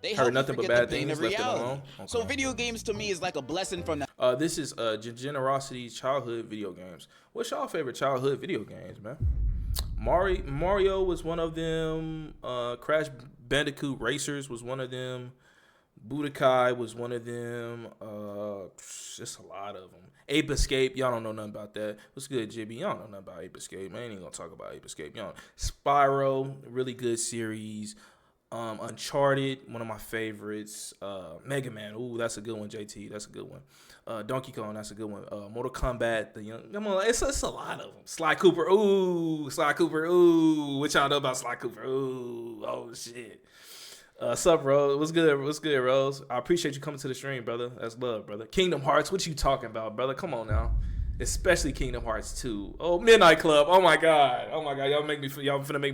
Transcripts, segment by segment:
They help Heard you nothing but forget the bad pain things. of Left it reality. alone. So Okay. video games to me is like a blessing from the This is Generosity's childhood video games. What's y'all favorite childhood video games, man? Mario was one of them. Crash Bandicoot Racers was one of them. Budokai was one of them. Just a lot of them. Ape Escape, y'all don't know nothing about that. What's good, Jibby? Y'all don't know nothing about Ape Escape. Man, I ain't even gonna talk about Ape Escape. Y'all, Spyro, really good series. Uncharted, one of my favorites. Mega Man, ooh, that's a good one. JT, that's a good one. Donkey Kong, that's a good one. Mortal Kombat, come on, it's a lot of them. Sly Cooper, ooh, what y'all know about Sly Cooper? Ooh, oh shit. Sup, Rose? What's good? What's good, Rose? I appreciate you coming to the stream, brother. That's love, brother. Kingdom Hearts, what you talking about, brother? Come on now. Especially Kingdom Hearts 2. Oh, Midnight Club. Oh my god. Y'all finna make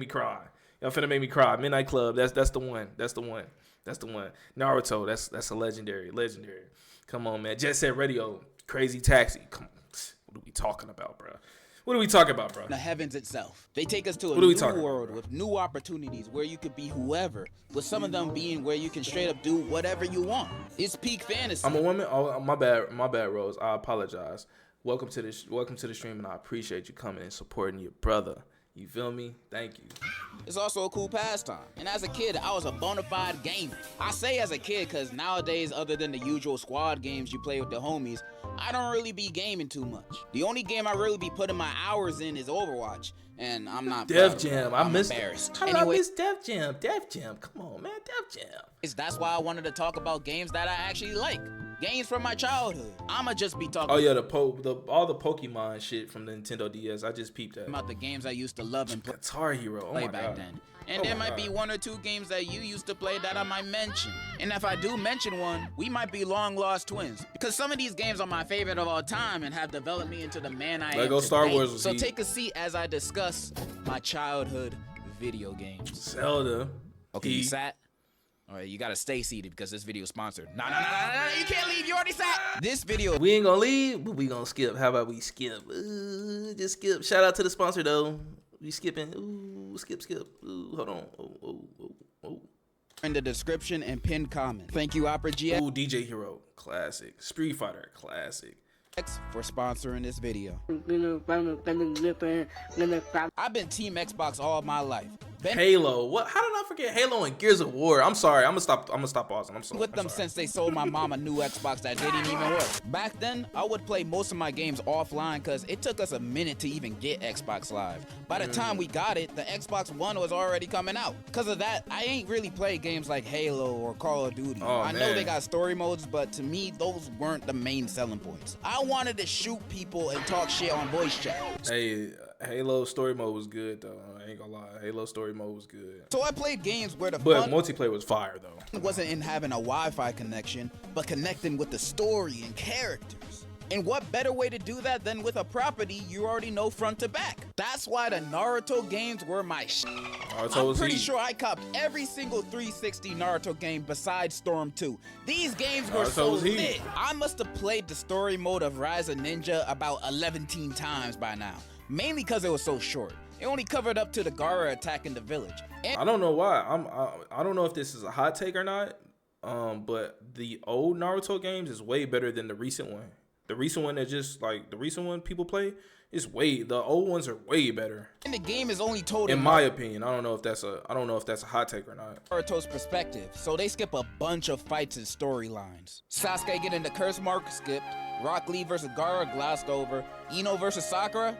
me cry. Midnight Club. That's the one. Naruto. That's a legendary. Come on, man. Jet Set Radio. Crazy Taxi. Come on. What are we talking about, bro? the heavens itself. They take us to a What are we new talking world about, with new opportunities where you could be whoever, with some of them being where you can straight up do whatever you want. It's peak fantasy. I'm a woman. Oh, my bad, Rose. I apologize. Welcome to the stream, and I appreciate you coming and supporting your brother. You feel me? Thank you. It's also a cool pastime. And as a kid, I was a bona fide gamer. I say as a kid because nowadays, other than the usual squad games you play with the homies, I don't really be gaming too much. The only game I really be putting my hours in is Overwatch. And I'm not Def Jam. I'm miss embarrassed. How did I miss Def Jam? Come on, man. Def Jam. That's why I wanted to talk about games that I actually like. Games from my childhood. I'ma just be talking Oh yeah, all the Pokemon shit from the Nintendo DS. I just peeped that. about the games I used to love and play Guitar Hero. Oh my back god. then. And Oh there my might be God. one or two games that you used to play that I might mention. And if I do mention one, we might be long lost twins. Because some of these games are my favorite of all time and have developed me into the man I am Lego today. Star Wars was So heat. take a seat as I discuss my childhood video games. Zelda. Okay, you sat? All right, you gotta stay seated because this video is sponsored. No, you can't leave. You already sat. This video. We ain't gonna leave, but we gonna skip. How about we skip? Just skip. Shout out to the sponsor though. We skipping. Ooh, skip. Ooh, hold on. Oh. In the description and pinned comment. Thank you, Opera GX, Ooh, DJ Hero, classic. Street Fighter, classic. for sponsoring this video. I've been Team Xbox all my life. Been Halo. What? How did I forget Halo and Gears of War? I'm sorry. I'm gonna stop pausing. I'm sorry. with them since they sold my mom a new Xbox that didn't even work. Back then, I would play most of my games offline because it took us a minute to even get Xbox Live. By the time we got it, the Xbox One was already coming out. Because of that, I ain't really played games like Halo or Call of Duty. Oh, I know man. they got story modes, but to me, those weren't the main selling points. I wanted to shoot people and talk shit on voice chat. Hey, Halo story mode was good though. I ain't gonna lie. Halo story mode was good. So I played games where the But fun multiplayer was fire though. wasn't in having a Wi-Fi connection, but connecting with the story and characters. And what better way to do that than with a property you already know front to back? That's why the Naruto games were my shit. Naruto I'm was pretty heat. sure I copped every single 360 Naruto game besides Storm 2. These games were Naruto so was heat. lit. I must have played the story mode of Rise of Ninja about 11 times by now. Mainly because it was so short. It only covered up to the Gaara attacking the village. And I don't know why. I don't know if this is a hot take or not. But the old Naruto games is way better than the recent one. The recent one that just like the recent one people play is the old ones are way better. the game is only told In my opinion. I don't know if that's a hot take or not. Naruto's perspective, so they skip a bunch of fights and storylines. Sasuke getting the curse mark skipped, Rock Lee versus Gaara glossed over, Ino versus Sakura,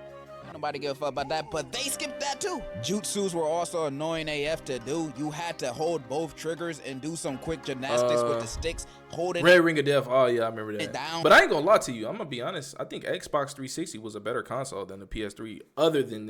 nobody give a fuck about that, but they skipped that too. Jutsus were also annoying AF to do. You had to hold both triggers and do some quick gymnastics with the sticks, hold it Red Ring of Death. Oh yeah, I remember that. down. But I ain't gonna lie to you. I'm gonna be honest. I think Xbox 360 was a better console than the PS3. Other than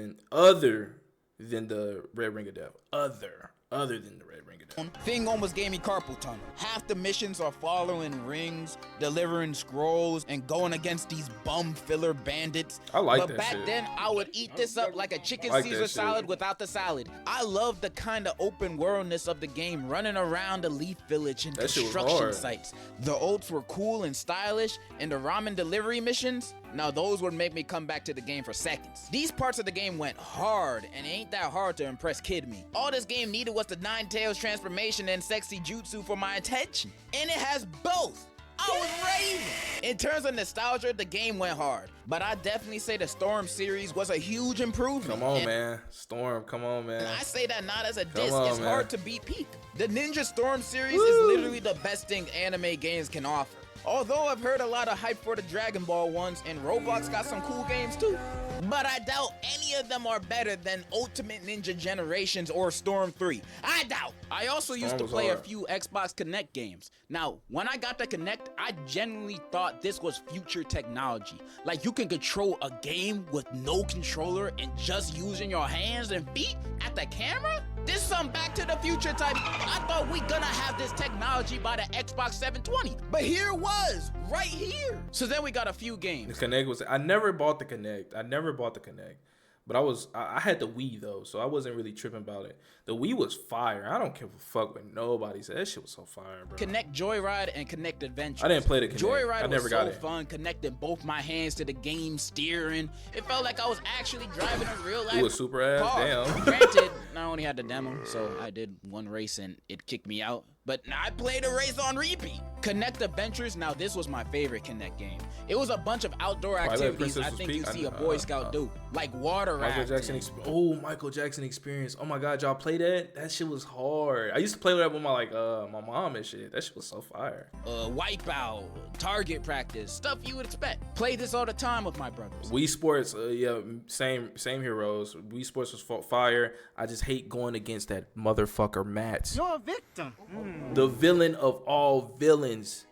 the Red Ring of Death. Other than the Red Ring of Death. Thing almost gave me carpal tunnel. Half the missions are following rings, delivering scrolls, and going against these bum filler bandits. I like but that back shit. then, I would eat this up like a chicken Like that Caesar shit. salad without the salad. I love the kind of open worldness of the game, running around the Leaf Village and That shit was construction hard. sites. The ults were cool and stylish, and the ramen delivery missions, Now those would make me come back to the game for seconds. These parts of the game went hard, and it ain't that hard to impress Kid Me. All this game needed was the Ninetales transformation and sexy jutsu for my attention. And it has both. I was raving. In terms of nostalgia, the game went hard, but I definitely say the Storm series was a huge improvement. Come on, man. Storm, come on, man. And I say that not as a diss, it's man. hard to beat Peak. The Ninja Storm series is literally the best thing anime games can offer. Although I've heard a lot of hype for the Dragon Ball ones, and Roblox got some cool games too. But I doubt any of them are better than Ultimate Ninja Generations or Storm 3. I doubt. I also used to play a few Xbox Connect games. Now, when I got the Connect, I genuinely thought this was future technology. Like you can control a game with no controller and just using your hands and feet at the camera? This some Back to the Future type. I thought we gonna have this technology by the Xbox 720, but here it was, right here. So then we got a few games. The Kinect was, I never bought the Kinect. But I had the Wii though, so I wasn't really tripping about it. The Wii was fire. I don't give a fuck what nobody said. That shit was so fire, bro. Kinect Joyride and Kinect Adventure. I didn't play the Kinect. Joyride was so fun, connecting both my hands to the game steering. It felt like I was actually driving a real life It was super ass, car. damn. Granted, I only had the demo, so I did one race and it kicked me out. But I played a race on repeat. Kinect Adventures, now this was my favorite Kinect game. It was a bunch of outdoor activities I think you see a Boy Scout do, like water rafting. Michael Jackson Experience. Oh my God, y'all play that? That shit was hard. I used to play that with my mom and shit. That shit was so fire. Wipeout, target practice, stuff you would expect. Play this all the time with my brothers. Wii Sports, yeah, same heroes. Wii Sports was fire. I just hate going against that motherfucker Matt. You're a victim. The villain of all villains,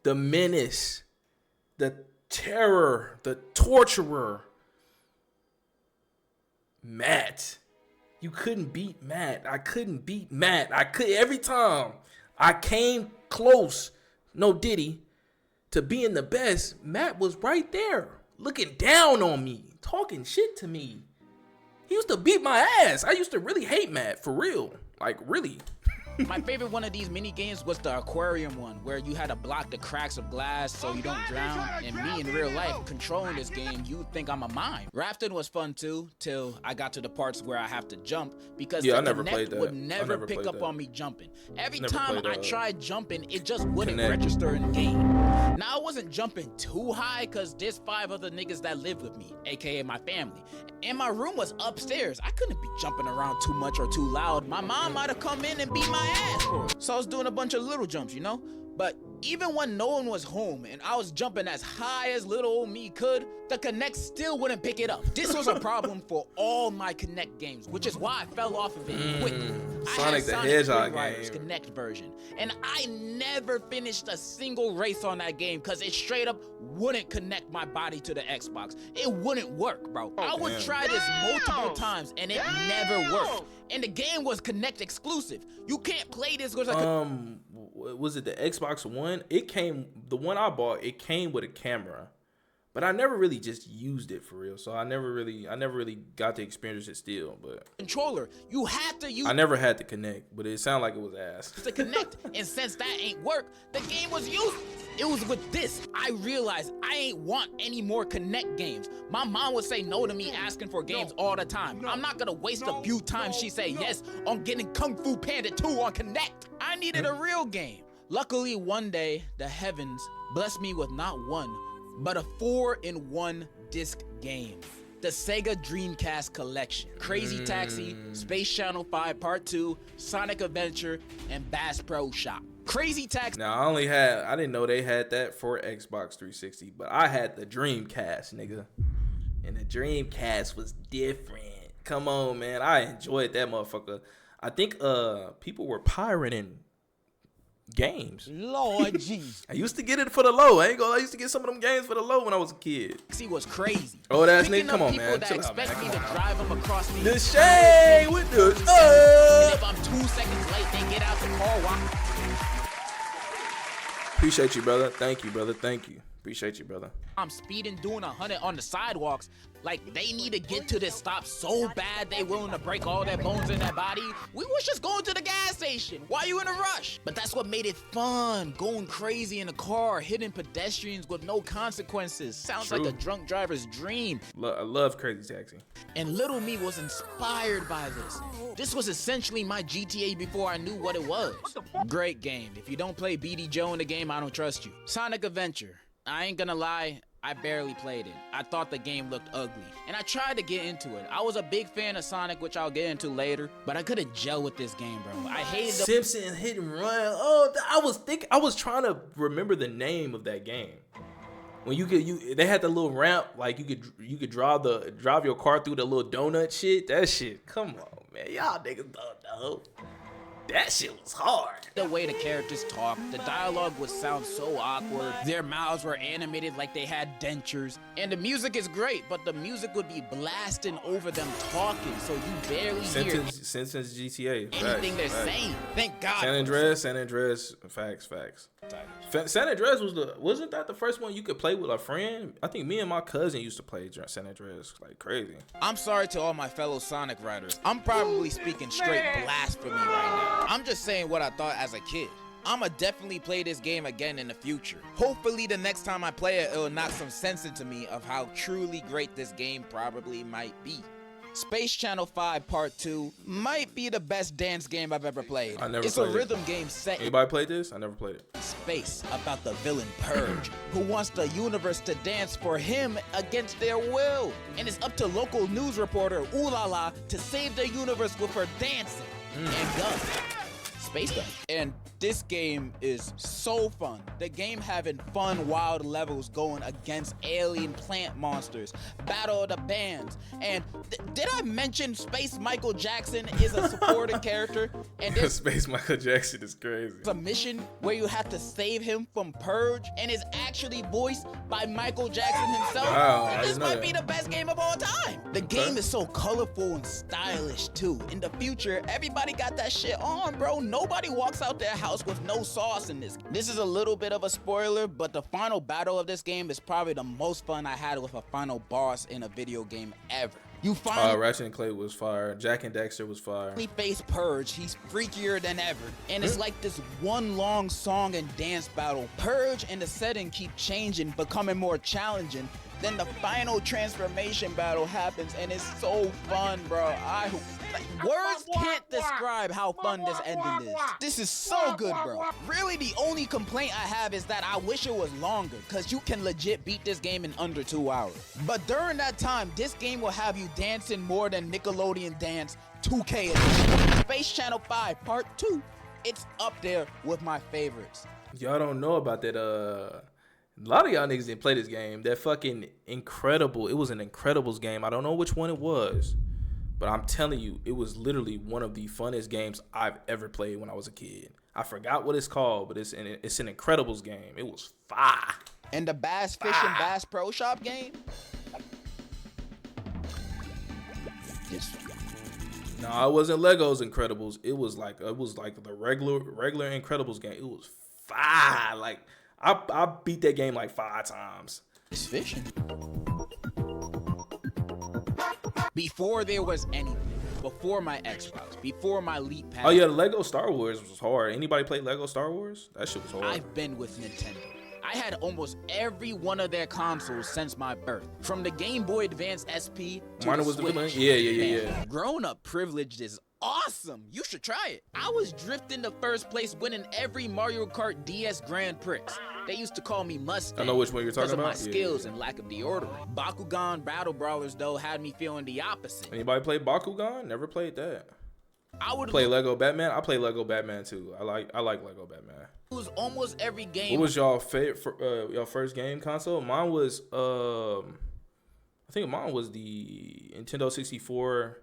the menace, the terror, the torturer. Matt. You couldn't beat Matt. I couldn't beat Matt. Every time I came close, no Diddy, to being the best, Matt was right there, looking down on me, talking shit to me. He used to beat my ass. I used to really hate Matt, for real. Like, really. My favorite one of these mini games was the aquarium one, where you had to block the cracks of glass so you don't drown. And me in real life, controlling this game, you'd think I'm a mime. Rafting was fun too, till I got to the parts where I have to jump, because the Kinect would never pick up on me jumping. Every time I tried jumping, it just wouldn't register in the game. Now I wasn't jumping too high, cause there's 5 other niggas that live with me, aka my family. And my room was upstairs. I couldn't be jumping around too much or too loud. My mom might have come in and beat my ass for it. So I was doing a bunch of little jumps, you know? But even when no one was home and I was jumping as high as little old me could, the Kinect still wouldn't pick it up. This was a problem for all my Kinect games, which is why I fell off of it quickly. Sonic the Hedgehog game. Kinect version, and I never finished a single race on that game because it straight up wouldn't connect my body to the Xbox. It wouldn't work, bro. I would try this multiple times and it never worked. And the game was Kinect exclusive. You can't play this with a was it the Xbox One? The one I bought, it came with a camera. But I never really just used it for real, so I never really got to experience it still. But controller, you had to use. I never had to connect, but it sounded like it was ass. To connect, and since that ain't work, the game was useless. It was with this, I realized I ain't want any more Kinect games. My mom would say no to me asking for games all the time. I'm not gonna waste a few times she say yes on getting Kung Fu Panda 2 on Kinect. I needed a real game. Luckily, one day, the heavens blessed me with not one, but a 4-in-1 disc game. The Sega Dreamcast Collection. Crazy Taxi, Space Channel 5 Part 2, Sonic Adventure, and Bass Pro Shop. Crazy Taxi. Now, I didn't know they had that for Xbox 360, but I had the Dreamcast, nigga. And the Dreamcast was different. Come on, man. I enjoyed that motherfucker. I think people were pirating games. Lord jeez. I used to get it for the low. I used to get some of them games for the low when I was a kid. Taxi was crazy. Oh, that's nigga. Come on, man. That expect me to drive them across the shade with the and if I'm 2 seconds late, they get out the car. Appreciate you, brother. Thank you, brother. Thank you. Appreciate you, brother. I'm speeding, doing 100 on the sidewalks. Like, they need to get to this stop so bad they willing to break all their bones in their body. We was just going to the gas station. Why you in a rush? But that's what made it fun. Going crazy in a car, hitting pedestrians with no consequences. Sounds True. like a drunk driver's dream. I love Crazy Taxi. And Little Me was inspired by this. This was essentially my GTA before I knew what it was. Great game. If you don't play BD Joe in the game, I don't trust you. Sonic Adventure. I ain't gonna lie, I barely played it. I thought the game looked ugly, and I tried to get into it. I was a big fan of Sonic, which I'll get into later, but I couldn't gel with this game, bro. I hated the Simpson Hit and Run. Oh, I was trying to remember the name of that game. When they had the little ramp, like you could drive your car through the little donut shit. That shit, come on, man, y'all niggas don't know. That shit was hard. The way the characters talked, the dialogue would sound so awkward. Their mouths were animated like they had dentures. And the music is great, but the music would be blasting over them talking, so you barely hear Simpsons GTA. anything they're saying. Thank God. San Andreas. Facts. San Andreas wasn't that the first one you could play with a friend? I think me and my cousin used to play San Andreas like crazy. I'm sorry to all my fellow Sonic writers. I'm probably speaking straight blasphemy right now. I'm just saying what I thought as a kid. I'ma definitely play this game again in the future. Hopefully the next time I play it, it'll knock some sense into me of how truly great this game probably might be. Space Channel 5 Part 2 might be the best dance game I've ever played. It's a rhythm game set Anybody played this? I never played it. in space about the villain Purge, who wants the universe to dance for him against their will. And it's up to local news reporter Ulala to save the universe with her dancing and guns. Space gun. And this game is so fun. The game having fun, wild levels going against alien plant monsters, battle of the bands, and did I mention Space Michael Jackson is a supporting character? And there's Space Michael Jackson is crazy. a mission where you have to save him from Purge, and is actually voiced by Michael Jackson himself. Wow, I This didn't know might that. be the best game of all time. The game is so colorful and stylish too. In the future, everybody got that shit on, bro. Nobody walks out their house with no sauce in this. This is a little bit of a spoiler, but the final battle of this game is probably the most fun I had with a final boss in a video game ever. You finally Ratchet and Clank was fire. Jack and Dexter was fire. face Purge. He's freakier than ever. And it's like this one long song and dance battle. Purge and the setting keep changing, becoming more challenging. Then the final transformation battle happens, and it's so fun, bro. Words can't describe how fun this ending is. This is so good, bro. Really, the only complaint I have is that I wish it was longer, because you can legit beat this game in under 2 hours. But during that time, this game will have you dancing more than Nickelodeon Dance 2K edition. Space Channel 5 Part 2. It's up there with my favorites. Y'all don't know about that. A lot of y'all niggas didn't play this game. That fucking Incredible. It was an Incredibles game. I don't know which one it was, but I'm telling you, it was literally one of the funnest games I've ever played when I was a kid. I forgot what it's called, but it's an Incredibles game. It was fire. And the Bass Fish and Bass Pro Shop game? No, it wasn't Lego's Incredibles. It was like the regular Incredibles game. It was fire. Like I beat that game like 5 times. It's fishing. Before there was anything, before my Xbox, before my Elite Pass, Oh yeah, the Lego Star Wars was hard. Anybody play Lego Star Wars? That shit was hard. I've been with Nintendo. I had almost every one of their consoles since my birth. From the Game Boy Advance SP to Mine the was the Switch. villain. Yeah. Man, grown-up privilege is awesome. You should try it. I was drifting to first place, winning every Mario Kart DS Grand Prix. They used to call me Mustang. I know which one you're talking because of my about. Yeah, skills and lack of deodorant. Bakugan Battle Brawlers, though, had me feeling the opposite. Anybody play Bakugan? Never played that. I would Play Lego Batman. I play Lego Batman too. I like Lego Batman. lose almost every game. What was y'all favorite your first game console? Mine was I think mine was the Nintendo 64.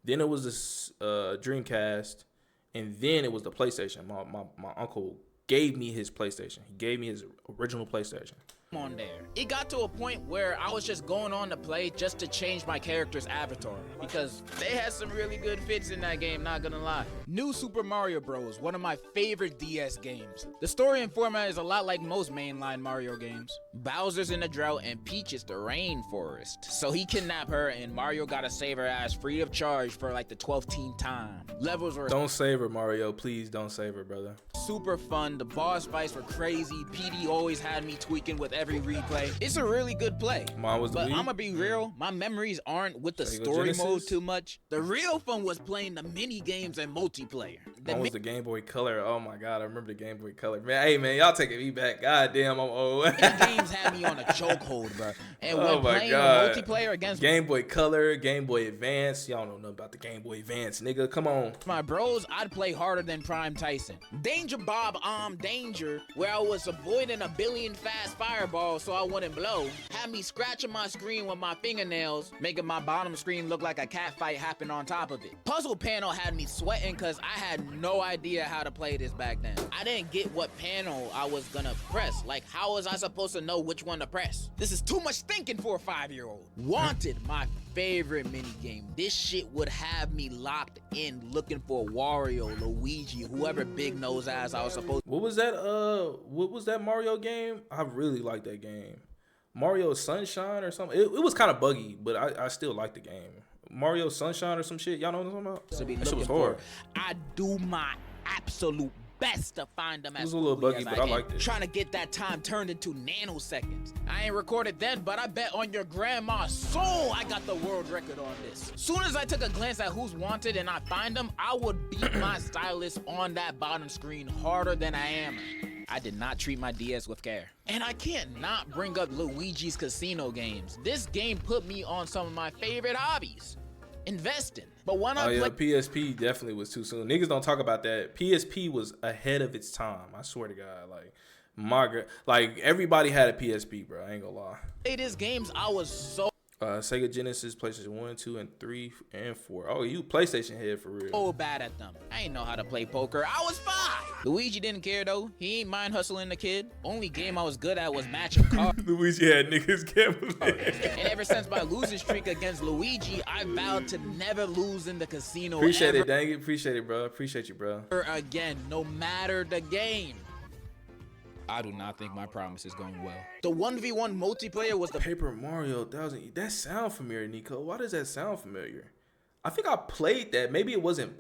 Then it was this Dreamcast, and then it was the PlayStation. My uncle gave me his PlayStation. He gave me his original PlayStation. on there. It got to a point where I was just going on to play just to change my character's avatar because they had some really good fits in that game, not gonna lie. New Super Mario Bros., one of my favorite DS games. The story and format is a lot like most mainline Mario games. Bowser's in a drought and Peach is the rainforest. So he kidnapped her and Mario gotta save her ass free of charge for like the 12th time. Levels were Don't save her, Mario. Please don't save her, brother. super fun. The boss fights were crazy. PD always had me tweaking with every replay. It's a really good play. Mine was the But Wii. I'ma be real, my memories aren't with the Sega story Genesis? mode too much. The real fun was playing the mini games and multiplayer. The Mine was the Game Boy Color. Oh my god, I remember the Game Boy Color. Man, hey man, y'all taking me back. God damn, I'm old. mini games had me on a chokehold, bro. And Oh when my playing God. a multiplayer against Game Boy Color, Game Boy Advance. Y'all don't know about the Game Boy Advance, nigga. Come on. my bros, I'd play harder than Prime Tyson. Danger Bob Danger, where I was avoiding a billion fast fireballs so I wouldn't blow, had me scratching my screen with my fingernails, making my bottom screen look like a cat fight happened on top of it. Puzzle Panel had me sweating cause I had no idea how to play this back then. I didn't get what panel I was gonna press. Like, how was I supposed to know which one to press? This is too much thinking for a 5-year-old. Wanted, my favorite mini game. This shit would have me locked in looking for Wario, Luigi, whoever big nose ass I was supposed What was that Mario game? I really liked that game. Mario Sunshine or something. It was kind of buggy, but I still liked the game. Mario Sunshine or some shit. Y'all know what I'm talking about? to be That shit looking was for. hard. I do my absolute best to find them as was a little quickly buggy, as but I can. liked it. Trying to get that time turned into nanoseconds. I ain't recorded then, but I bet on your grandma's soul I got the world record on this. Soon as I took a glance at who's wanted and I find them, I would beat my stylus on that bottom screen harder than I am. I did not treat my DS with care. And I can't not bring up Luigi's Casino games. This game put me on some of my favorite hobbies. Investing. But when Oh I yeah, play PSP definitely was too soon. Niggas don't talk about that. PSP was ahead of its time. I swear to God, like everybody had a PSP, bro. I ain't gonna lie. these games, I was so Sega Genesis, PlayStation 1, 2, and 3, and 4. Oh, you PlayStation head for real. bad at them. I ain't know how to play poker. I was 5. Luigi didn't care though. He ain't mind hustling the kid. Only game I was good at was matching cards. Luigi had niggas gambling. And ever since my losing streak against Luigi, I vowed to never lose in the casino Appreciate ever it, dang it. Appreciate it, bro. Appreciate you, bro. again, no matter the game. I do not think my promise is going well. The 1v1 multiplayer was the Paper Mario 1000. That sound familiar, Nico. Why does that sound familiar? I think I played that. Maybe it wasn't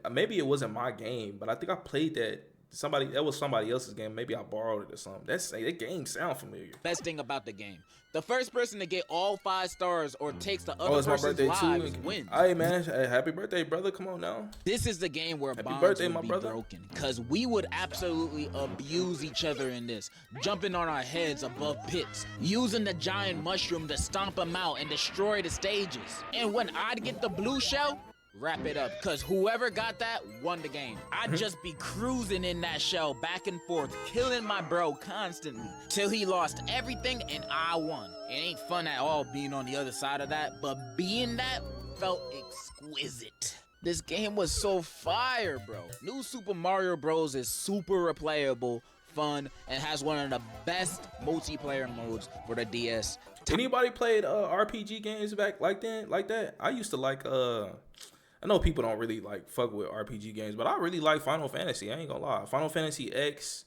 my game, but I think I played that. That was somebody else's game. Maybe I borrowed it or something. That game sound familiar. best thing about the game. The first person to get all 5 stars or takes the Oh, other it's my person's birthday lives too. wins. Hey man, hey, happy birthday, brother. Come on now. This is the game where bonds birthday, would my be brother. broken, cause we would absolutely abuse each other in this, jumping on our heads above pits, using the giant mushroom to stomp them out and destroy the stages. And when I'd get the blue shell, wrap it up, cause whoever got that won the game. I'd just be cruising in that shell back and forth, killing my bro constantly, till he lost everything and I won. It ain't fun at all being on the other side of that, but being that felt exquisite. This game was so fire, bro. New Super Mario Bros. Is super replayable, fun, and has one of the best multiplayer modes for the DS. Anybody played RPG games back like that? I used to like I know people don't really like fuck with RPG games, but I really like Final Fantasy. I ain't gonna lie. Final Fantasy X,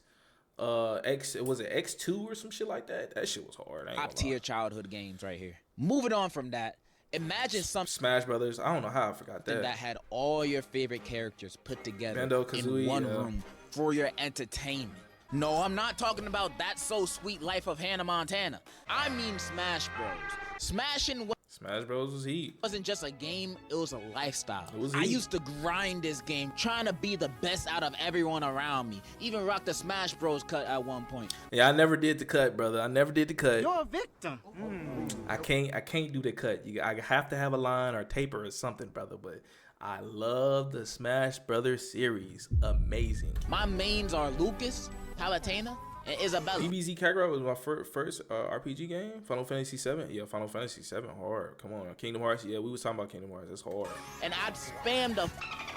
was it X2 or some shit like that? That shit was hard. I ain't Top gonna lie. tier childhood games right here. Moving on from that, imagine something Smash Brothers. I don't know how I forgot that. that had all your favorite characters put together Banjo-Kazooie, in one yeah. room for your entertainment. No, I'm not talking about That So Sweet Life of Hannah Montana. I mean Smash Bros. Smashing Smash Bros was heat. wasn't just a game, it was a lifestyle. It was I heat. used to grind this game, trying to be the best out of everyone around me. Even rock the Smash Bros cut at one point. Yeah, I never did the cut, brother. I never did the cut. You're a victim. I can't do the cut. I have to have a line or taper or something, brother. But I love the Smash Brothers series. Amazing. My mains are Lucas, Palutena, and Isabella. DBZ Kakarot was my first RPG game. Final Fantasy 7. Yeah, Final Fantasy 7 hard. Come on. Kingdom Hearts. Yeah, we was talking about Kingdom Hearts. That's hard. And I'd spam the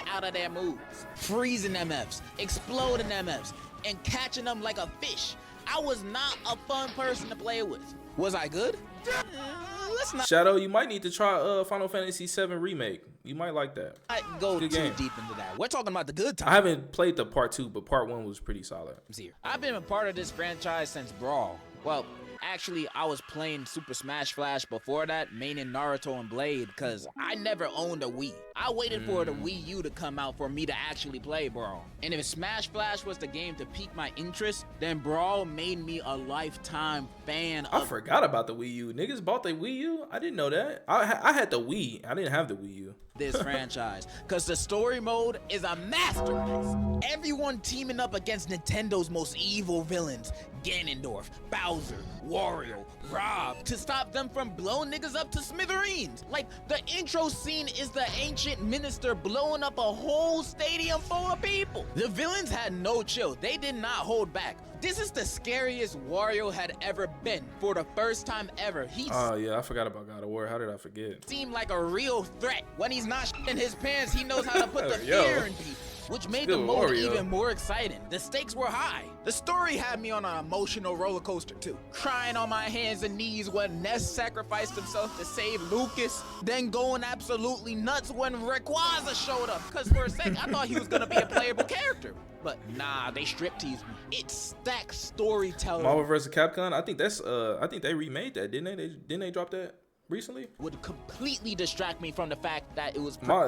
out of their moves, freezing MFs, exploding MFs, and catching them like a fish. I was not a fun person to play with. Was I good? Let's not Shadow, you might need to try Final Fantasy VII Remake. You might like that. go too Good game. deep into that. We're talking about the good I times haven't played the part 2, but part 1 was pretty solid. here. I've been a part of this franchise since Brawl. Well, actually, I was playing Super Smash Flash before that, maining Naruto and Blade, because I never owned a Wii. I waited for the Wii U to come out for me to actually play Brawl. And if Smash Flash was the game to pique my interest, then Brawl made me a lifetime fan I of forgot about the Wii U. Niggas bought the Wii U? I didn't know that. I had the Wii. I didn't have the Wii U. this franchise, because the story mode is a masterpiece. Everyone teaming up against Nintendo's most evil villains, Ganondorf, Bowser, Wario, Rob, to stop them from blowing niggas up to smithereens. Like, the intro scene is the ancient minister blowing up a whole stadium full of people. The villains had no chill. They did not hold back. This is the scariest Wario had ever been for the first time ever. He Oh, yeah, I forgot about God of War. How did I forget? seemed like a real threat. When he's not in his pants, he knows how to put the Yo. fear in people, which made the Good mode Wario. even more exciting. The stakes were high. The story had me on an emotional roller coaster too, crying on my hands and knees when Ness sacrificed himself to save Lucas, then going absolutely nuts when Rayquaza showed up, because for a sec I thought he was gonna be a playable character. But nah, they strip teased me. It's stacked storytelling. Marvel vs. Capcom. I think that's I think they remade that, didn't they? Didn't they drop that recently? Would completely distract me from the fact that it was My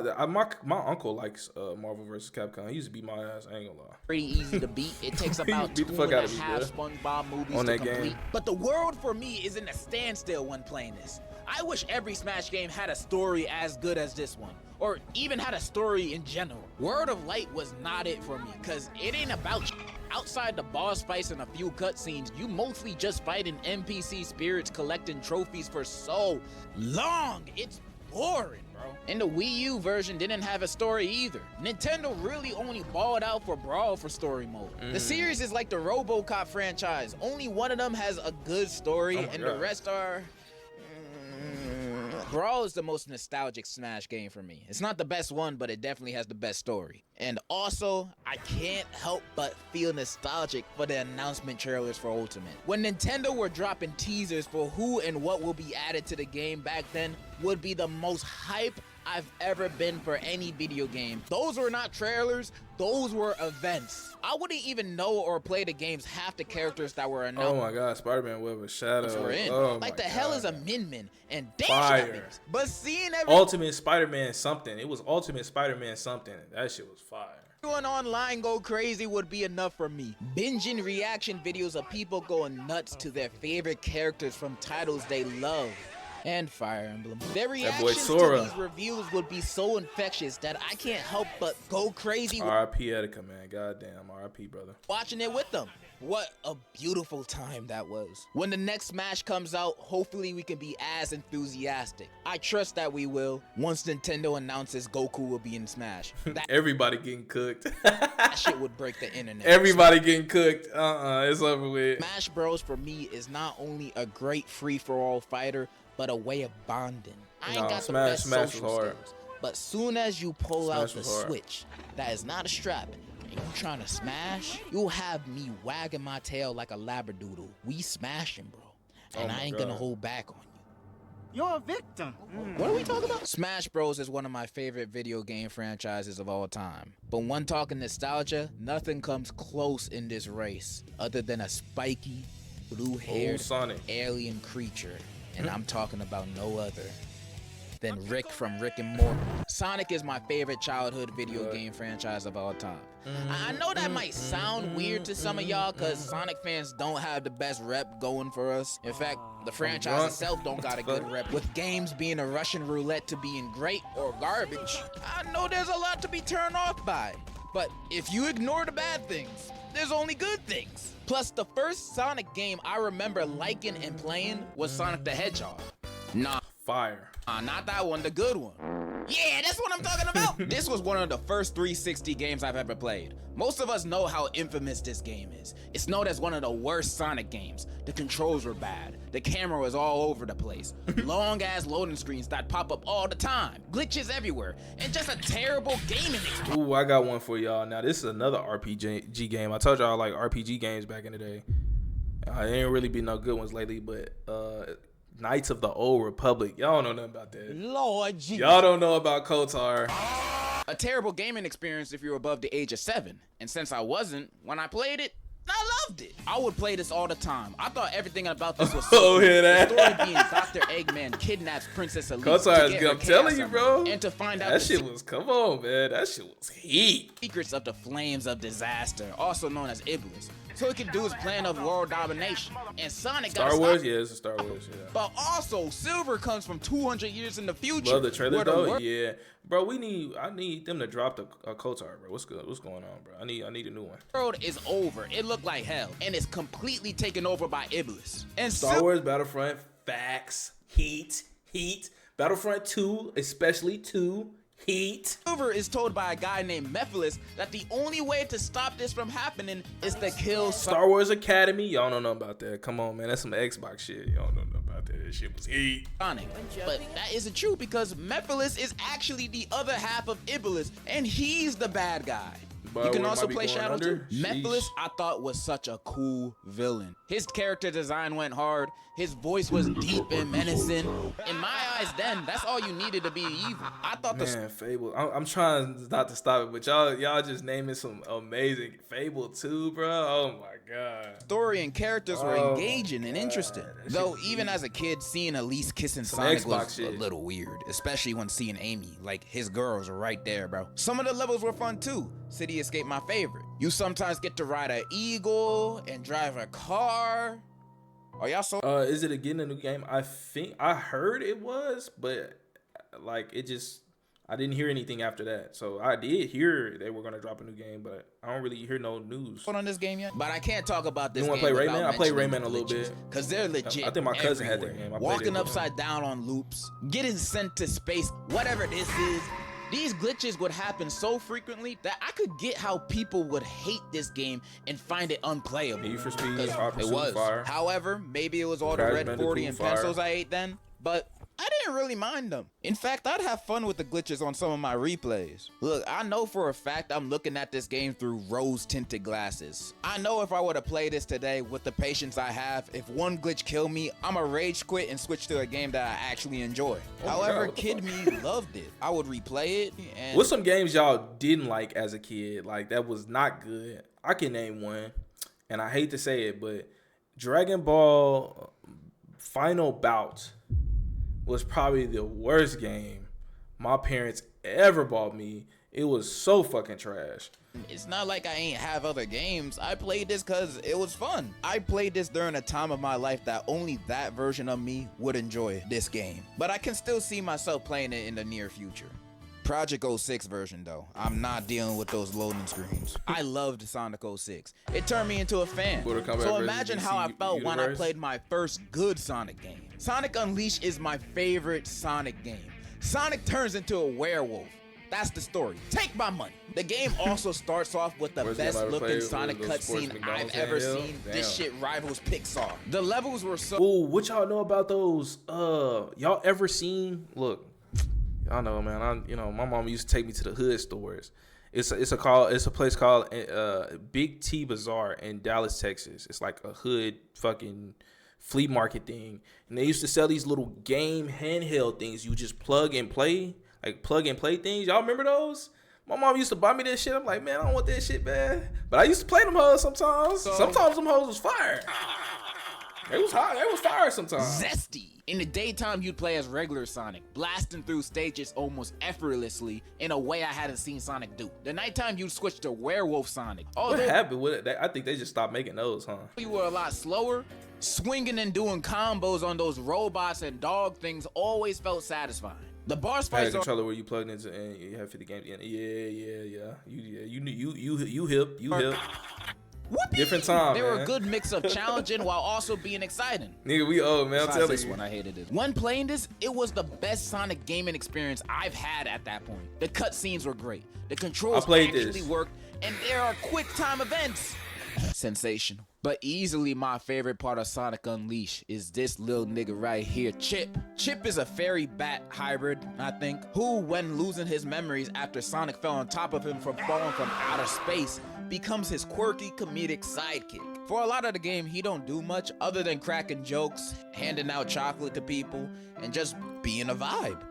uncle likes Marvel vs. Capcom. He used to beat my ass. I ain't gonna lie. pretty easy to beat. It takes about Beat the 2 fuck and out a of me, half bro. SpongeBob movies On to that complete. game. But the world for me is in a standstill when playing this. I wish every Smash game had a story as good as this one, or even had a story in general. World of Light was not it for me, cause it ain't about shit. Outside the boss fights and a few cutscenes, you mostly just fighting NPC spirits collecting trophies for so long. It's boring, bro. And the Wii U version didn't have a story either. Nintendo really only balled out for Brawl for story mode. The series is like the RoboCop franchise. Only one of them has a good story, Oh my and the God. rest are... Brawl is the most nostalgic Smash game for me. It's not the best one, but it definitely has the best story. And also, I can't help but feel nostalgic for the announcement trailers for Ultimate. When Nintendo were dropping teasers for who and what will be added to the game back then would be the most hype I've ever been for any video game. Those were not trailers, those were events. I wouldn't even know or play the games half the characters that were announced. Oh my God, Spider-Man Web of Shadow. We're in. Oh like my the hell God. is a Min and Fire. Danger. But seeing every Ultimate Spider-Man something. It was Ultimate Spider-Man something. That shit was fire. everyone online go crazy would be enough for me. Binging reaction videos of people going nuts to their favorite characters from titles they love. And Fire Emblem. Their boy reactions to Sora. these reviews would be so infectious that I can't help but go crazy R.I.P. Etika, man. Goddamn. R.I.P. brother. watching it with them. What a beautiful time that was. When the next Smash comes out, hopefully we can be as enthusiastic. I trust that we will. Once Nintendo announces Goku will be in Smash, that Everybody getting cooked. shit would break the internet. Everybody getting cooked. It's over with. Smash Bros for me is not only a great free-for-all fighter, but a way of bonding. I ain't Nah, got Smash- the best Smash was social hard. skills, but soon as you pull out Smash the was hard. Switch, that is not a strap, and you trying to smash, you'll have me wagging my tail like a labradoodle. We smashing, bro, and Oh I my ain't gonna God. hold back on you. You're a victim. What are we talking about? Smash Bros is one of my favorite video game franchises of all time. But when talking nostalgia, nothing comes close in this race other than a spiky, blue-haired Sonic. alien creature. And I'm talking about no other than Rick from Rick and Morty. Sonic is my favorite childhood video game franchise of all time. I know that might sound weird to some of y'all because Sonic fans don't have the best rep going for us. In fact, the franchise drunk. itself don't got a good rep, with games being a Russian roulette to being great or garbage. I know there's a lot to be turned off by, but if you ignore the bad things, there's only good things. Plus, the first Sonic game I remember liking and playing was Sonic the Hedgehog. Nah, Fire. not that one, the good one. Yeah, that's what I'm talking about. This was one of the first 360 games I've ever played. Most of us know how infamous this game is. It's known as one of the worst Sonic games. The controls were bad. The camera was all over the place. Long ass loading screens that pop up all the time. Glitches everywhere. And just a terrible gaming experience. Ooh, I got one for y'all. Now, this is another RPG game. I told y'all I like RPG games back in the day. ain't really been no good ones lately, but Knights of the Old Republic. Y'all don't know nothing about that. Lord Jesus. Y'all don't know about KOTOR. A terrible gaming experience if you're above the age of 7. And since I wasn't, when I played it, I loved it. I would play this all the time. I thought everything about this was so Oh, cool. hear that? The story being Dr. Eggman kidnaps Princess Elise KOTOR to is get good. her I'm telling chaos you, armor bro. and to find out That the shit was, come on, man. That shit was heat. secrets of the Flames of Disaster, also known as Iblis, so he can do his plan of world domination. And Sonic Star Wars? Yeah, it's a Star Wars, yeah. But also, Silver comes from 200 years in the future. Love the trailer where the though. world Yeah, bro. I need them to drop the KOTOR, bro. What's good? What's going on, bro? I need a new one. world is over. It looked like hell, and it's completely taken over by Iblis. And Star Wars Battlefront, facts, heat. Battlefront 2, especially 2, heat. Silver is told by a guy named Mephiles that the only way to stop this from happening is to kill Star Wars Academy, y'all don't know about that. Come on, man. That's some Xbox shit. Y'all don't know about that. That shit was heat. Sonic. But that isn't true because Mephiles is actually the other half of Iblis, and he's the bad guy. Bro, You can where also might be play going Shadow under? too. Mephiles, Sheesh. I thought, was such a cool villain. His character design went hard. His voice was deep and menacing. In my eyes, then, that's all you needed to be evil. I thought the Man, Fable. I'm trying not to stop it, but y'all just naming some amazing Fable 2, bro. Oh my god. story and characters were Oh, engaging and interesting. that shit Though, was even as a kid, seeing Elise kissing Some Sonic Xbox was shit. a little weird, especially when seeing Amy. Like, his girls are right there, bro. Some of the levels were fun too. City Escape, my favorite. You sometimes get to ride an eagle and drive a car. Are y'all so? Is it again a new game? I think I heard it was, but like it just I didn't hear anything after that. So I did hear they were gonna drop a new game, but I don't really hear no news. On this game yet? But I can't talk about this. You wanna game play without Rayman? I played mentioning Rayman a little the glitches, bit. Cause they're legit. I think my cousin had that everywhere. game. I played Walking it with him. upside down on loops, getting sent to space, whatever this is. These glitches would happen so frequently that I could get how people would hate this game and find it unplayable. Need for Speed, 'Cause Hot it Pursuit, was. fire. However, maybe it was all the Crash red 40 Bandicoot, and fire. pencils I ate then, but I didn't really mind them. In fact, I'd have fun with the glitches on some of my replays. Look, I know for a fact I'm looking at this game through rose-tinted glasses. I know if I were to play this today with the patience I have, if one glitch killed me, I'ma rage quit and switch to a game that I actually enjoy. Oh my However, God, what the kid fuck? me loved it. I would replay it and What's some games y'all didn't like as a kid? Like that was not good. I can name one, and I hate to say it, but Dragon Ball Final Bout was probably the worst game my parents ever bought me. It was so fucking trash. it's not like I ain't have other games. I played this cause it was fun. I played this during a time of my life that only that version of me would enjoy this game. But I can still see myself playing it in the near future. Project 06 version though, I'm not dealing with those loading screens. I loved Sonic 06. It turned me into a fan. Mortal Kombat So versus imagine DC how I felt when I universe. played my first good Sonic game. Sonic Unleashed is my favorite Sonic game. Sonic turns into a werewolf. That's the story. Take my money. The game also starts off with the Worst game I best ever looking played Sonic was those sports cutscene I've McDonald's ever handheld. seen. Damn. This shit rivals Pixar. The levels were so Ooh, what y'all know about those? Y'all ever seen? Look, y'all know, man. My mom used to take me to the hood stores. It's a place called Big T Bazaar in Dallas, Texas. It's like a hood fucking flea market thing, and they used to sell these little game handheld things. You just plug and play things. Y'all remember those? My mom used to buy me that shit. I'm like, man, I don't want that shit, man. But I used to play them hoes sometimes. Sometimes them hoes was fire. It was hot. It was fire sometimes. zesty. In the daytime, you'd play as regular Sonic, blasting through stages almost effortlessly in a way I hadn't seen Sonic do. The nighttime, you'd switch to Werewolf Sonic. What Although happened with it? I think they just stopped making those, huh? you were a lot slower, swinging and doing combos on those robots and dog things always felt satisfying. The boss I had a fights are controller where you plugged into and you have 50 games in. Yeah. You hip. whoopee. Different time, They were a man. good mix of challenging while also being exciting. Nigga, we old, man. I'm Besides telling this you. one, I hated it. When playing this, it was the best Sonic gaming experience I've had at that point. The cutscenes were great. The controls I played actually this. worked, and there are quick time events. Sensational. But easily my favorite part of Sonic Unleashed is this little nigga right here, Chip. Chip is a fairy bat hybrid, I think, who, when losing his memories after Sonic fell on top of him from falling from outer space, becomes his quirky comedic sidekick. For a lot of the game, he don't do much other than cracking jokes, handing out chocolate to people, and just being a vibe.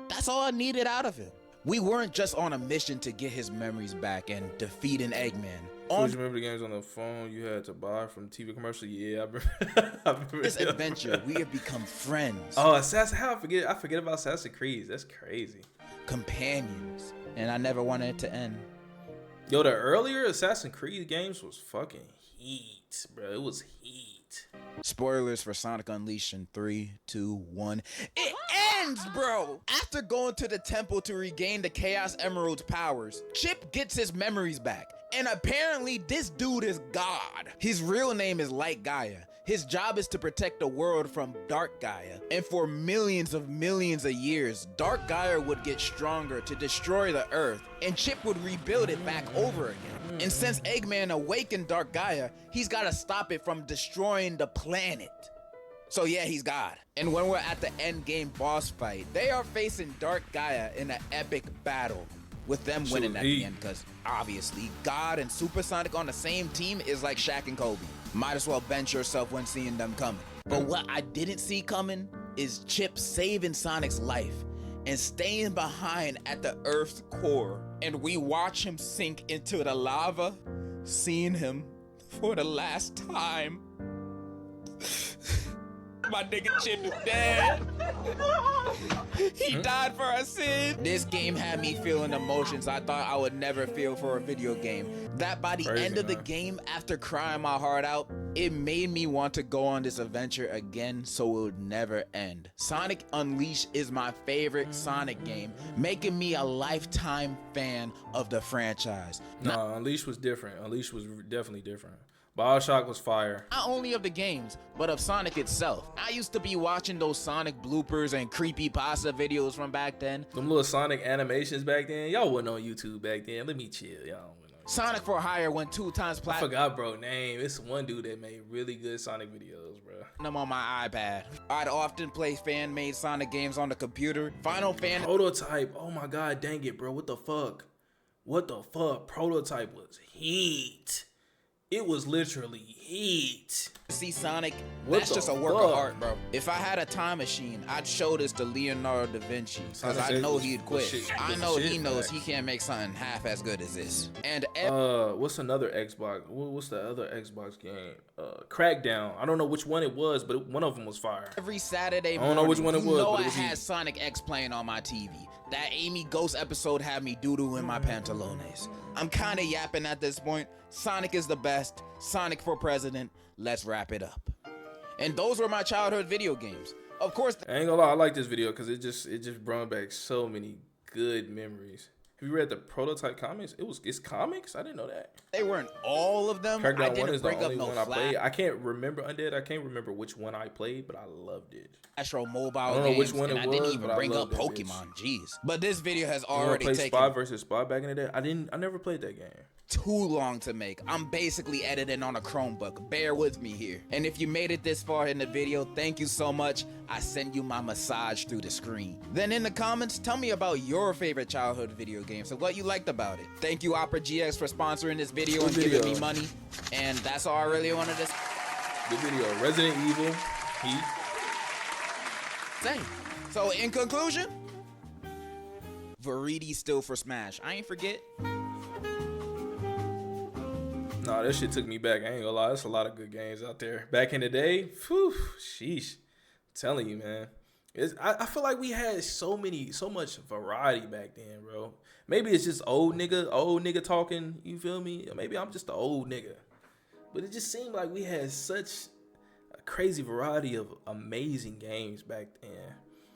That's all I needed out of him. We weren't just on a mission to get his memories back and defeat an Eggman. You remember the games on the phone you had to buy from TV commercial? Yeah, I remember. I remember this adventure, we have become friends. Oh, Assassin! How I forget about Assassin's Creed. That's crazy. Companions, and I never wanted it to end. Yo, the earlier Assassin's Creed games was fucking heat, bro. It was heat. Spoilers for Sonic Unleashed in 3, 2, 1. It ends, bro! After going to the temple to regain the Chaos Emerald's powers, Chip gets his memories back. And apparently this dude is God. His real name is Light Gaia. His job is to protect the world from Dark Gaia. And for millions of years, Dark Gaia would get stronger to destroy the Earth, and Chip would rebuild it back over again. And since Eggman awakened Dark Gaia, he's gotta stop it from destroying the planet. So yeah, he's God. And when we're at the end game boss fight, they are facing Dark Gaia in an epic battle, with them winning at the end, because obviously God and Supersonic on the same team is like Shaq and Kobe. Might as well bench yourself when seeing them coming. But what I didn't see coming is Chip saving Sonic's life and staying behind at the Earth's core. And we watch him sink into the lava, seeing him for the last time. My nigga Chip is dead. He died for our sins. This game had me feeling emotions I thought I would never feel for a video game. That by the end of the game, after crying my heart out, it made me want to go on this adventure again so it would never end. Sonic Unleashed is my favorite Sonic game, making me a lifetime fan of the franchise. No, Unleashed was different. Unleashed was definitely different. BioShock was fire. Not only of the games, but of Sonic itself. I used to be watching those Sonic bloopers and creepypasta videos from back then. Them little Sonic animations back then. Y'all wasn't on YouTube back then. Let me chill. Y'all wasn't on YouTube. Sonic for Hire went 2 times I platinum. forgot bro name. It's one dude that made really good Sonic videos, bro. I'm on my iPad. I'd often play fan-made Sonic games on the computer. Final Fantasy. Prototype. Oh my god, dang it, bro. What the fuck? What the fuck? Prototype was heat. It was literally heat. See Sonic, What that's the just a work of fuck? art, bro. If I had a time machine, I'd show this to Leonardo da Vinci, because I know he'd quit. I know he knows he can't make something half as good as this. And What's another Xbox? What's the other Xbox game? Crackdown. I don't know which one it was, but one of them was fire. every Saturday I morning, don't know which one it was, know but I it was had heat. Sonic X playing on my TV. That Amy Ghost episode had me doo-doo in my pantalones. I'm kind of yapping at this point. Sonic is the best. Sonic for president. Let's wrap it up. And those were my childhood video games. Of course, I ain't gonna lie, I like this video because it just brought back so many good memories. Have you read the Prototype comics? It's comics? I didn't know that. they weren't all of them. I Crackdown 1 didn't is the bring up only no one I played. Flash I can't remember Undead. I can't remember which one I played, but I loved it. or mobile I don't know games, which one and it I didn't was, even but I bring up loved that bitch. Pokemon. Jeez. But this video has You wanna already play taken Spy versus Spy back in the day? I never played that game. too long to make. I'm basically editing on a Chromebook. Bear with me here. And if you made it this far in the video, thank you so much. I send you my massage through the screen. Then in the comments, tell me about your favorite childhood video games and what you liked about it. Thank you Opera GX for sponsoring this video Good and giving video. me money. And that's all I really wanted to Good video. Resident Evil, Heat. say. So in conclusion, Veridi still for Smash. I ain't forget. Nah, that shit took me back. I ain't gonna lie. There's a lot of good games out there. Back in the day, whew, sheesh. I'm telling you, man. I feel like we had so much variety back then, bro. Maybe it's just old nigga talking, you feel me? Or maybe I'm just the old nigga. But it just seemed like we had such a crazy variety of amazing games back then.